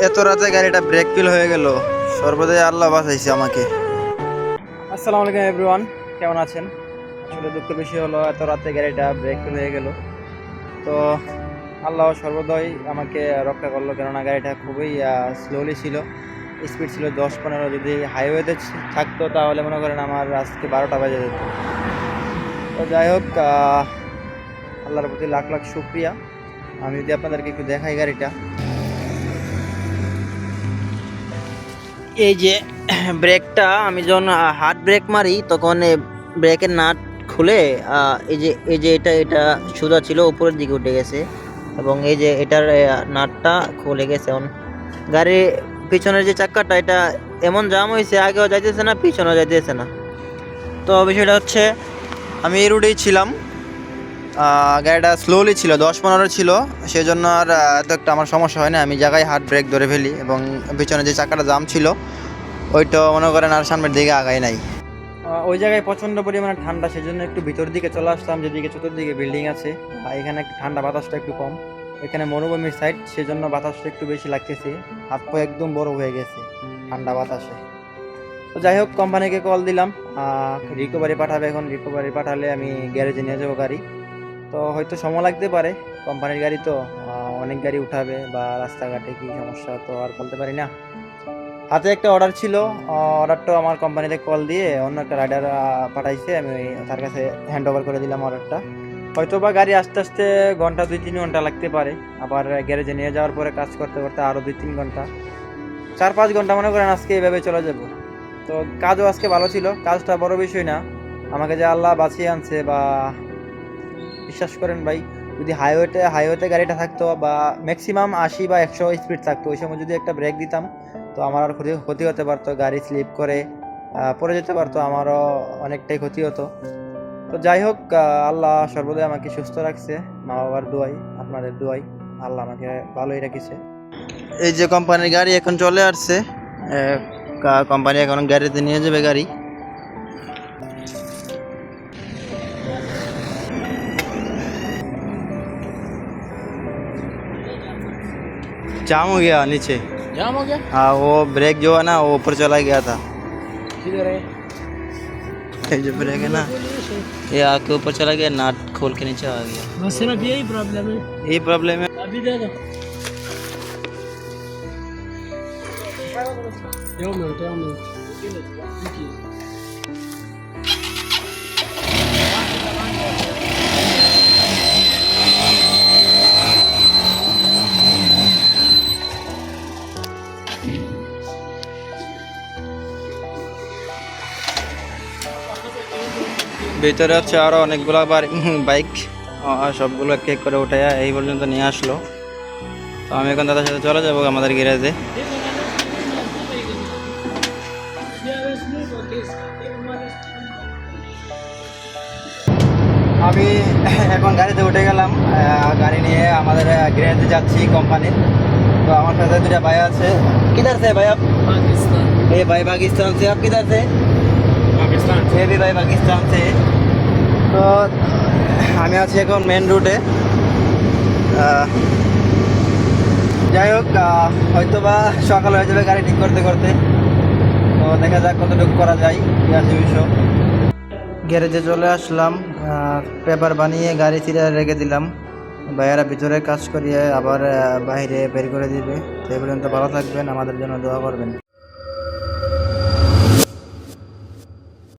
এত রাতে গাড়িটা ব্রেক ফেল হয়ে গেল। সর্বদাই আল্লাহ বাঁচাইছে আমাকে। আসসালামু আলাইকুম এভরিওয়ান, কেমন আছেন? আসলে দুঃখের বিষয় হলো এত রাতে গাড়িটা ব্রেক ফেল হয়ে গেল। তো আল্লাহ সর্বদাই আমাকে রক্ষা করলো, কেননা গাড়িটা খুবই স্লোলি ছিল, স্পিড ছিল 10-15। যদি হাইওয়েতে থাকতো তাহলে মনে করেন আমার আজকে 12টা বাজে যেত। তো যাই হোক, আল্লাহর প্রতি লাখ লাখ শুক্রিয়া। আমি যদি আপনাদেরকে একটু দেখাই গাড়িটা, এই যে ব্রেকটা আমি যখন হার্ড ব্রেক মারি তখন ব্রেকের নাট খুলে এই যে এটা সোজা ছিল, উপরের দিকে উঠে গেছে, এবং এই যে এটার নাটটা খুলে গেছে। এখন গাড়ির পিছনের যে চাক্কাটা এটা এমন জাম হয়েছে, আগেও যাইতেছে না পিছনেও যাইতেছে না। তো বিষয়টা হচ্ছে আমি এই রুটেই ছিলাম, গাড়িটা স্লোলি ছিল, 10-15 ছিল, সেই জন্য আর এত একটা আমার সমস্যা হয় না। আমি জায়গায় হার্ড ব্রেক ধরে ফেলি, এবং পিছনে যে চাকাটা জাম ছিল ওইটা মনে করেন আর সামনের দিকে আগাই নাই। ওই জায়গায় প্রচণ্ড পরিমাণে ঠান্ডা, সেই জন্য একটু ভিতর দিকে চলে আসলাম, যেদিকে চতুর্দিকে বিল্ডিং আছে। এখানে ঠান্ডা, বাতাসটা একটু কম। এখানে মরুভূমির সাইড, সেই জন্য বাতাসটা একটু বেশি লাগতেছে, হাত পা একদম বড় হয়ে গেছে ঠান্ডা বাতাসে। তো যাই হোক, কোম্পানিকে কল দিলাম, রিকভারি পাঠাবে। এখন রিকভারি পাঠালে আমি গ্যারেজে নিয়ে যাবো গাড়ি। তো হয়তো সময় লাগতে পারে, কোম্পানির গাড়ি তো অনেক গাড়ি উঠাবে, বা রাস্তাঘাটে কি সমস্যা তো আর বলতে পারি না। হাতে একটা অর্ডার ছিল, অর্ডারটাও আমার কোম্পানিতে কল দিয়ে অন্য একটা রাইডার পাঠাইছে, আমি তার কাছে হ্যান্ড ওভার করে দিলাম অর্ডারটা। হয়তো বা গাড়ি আস্তে আস্তে ঘন্টা 2-3 ঘন্টা লাগতে পারে, আবার গ্যারেজে নিয়ে যাওয়ার পরে কাজ করতে করতে আরও 2-3 ঘন্টা, 4-5 ঘন্টা মনে করেন আজকে এইভাবে চলে যাব। তো কাজও আজকে ভালো ছিল, কাজটা বড় বিষয় না। আমাকে যে আল্লাহ বাঁচিয়ে আনছে, বা বিশ্বাস করেন ভাই, যদি হাইওয়েতে গাড়িটা থাকতো, বা ম্যাক্সিমাম 80 বা 100 স্পিড থাকতো, ওই সময় যদি একটা ব্রেক দিতাম তো আমার আর ক্ষতি হতে পারতো, গাড়ি স্লিপ করে পড়ে যেতে পারতো, আমারও অনেকটাই ক্ষতি হতো। তো যাই হোক, আল্লাহ সর্বদাই আমাকে সুস্থ রাখছে, মা বাবার দোয়াই, আপনাদের দোয়াই, আল্লাহ আমাকে ভালোই রাখিছে। এই যে কোম্পানির গাড়ি এখন চলে আসছে, কোম্পানি এখন গাড়িতে নিয়ে যাবে গাড়ি। जाम हो गया नीचे। जाम हो गया। हाँ, वो ब्रेक जो है ना वो ऊपर चला गया था। किधर है? ये जो ब्रेक है ना, ये आके ऊपर चला गया, नाट खोल के नीचे आ गया। बस सिर्फ यही प्रॉब्लम है। यही प्रॉब्लम है। अभी दे दो। एक मिनट। ভিতরে হচ্ছে আরো অনেকগুলো বাইক, সবগুলো এক এক করে উঠে এই পর্যন্ত নিয়ে আসলো। তো আমি এখন দাদার সাথে চলে যাবো আমাদের গ্যারেজে। আমি এখন গাড়িতে উঠে গেলাম, গাড়ি নিয়ে আমাদের গ্যারেজে যাচ্ছি কোম্পানির। तो हमारे साथ मेरा भाई আছে। किधर से भाई आप? पाकिस्तान। ये भाई पाकिस्तान से, आप किधर से? पाकिस्तान ये भी भाई पाकिस्तान से। তো আমি আছি এখন মেন রুটে। যাই হোক, হয়তো বা সকাল হয়ে যাবে গাড়ি ঠিক করতে করতে। তো দেখা যাক কতটুকু করা যায়, কি আছে বিষয়। গ্যারেজে চলে আসলাম, পেপার বানিয়ে গাড়ি ছিঁড়ে রেখে দিলাম। ভাইয়ারা ভিতরে কাজ করিয়ে আবার বাইরে বের করে দিবে। সেই পর্যন্ত ভালো থাকবেন, আমাদের জন্য দোয়া করবেন।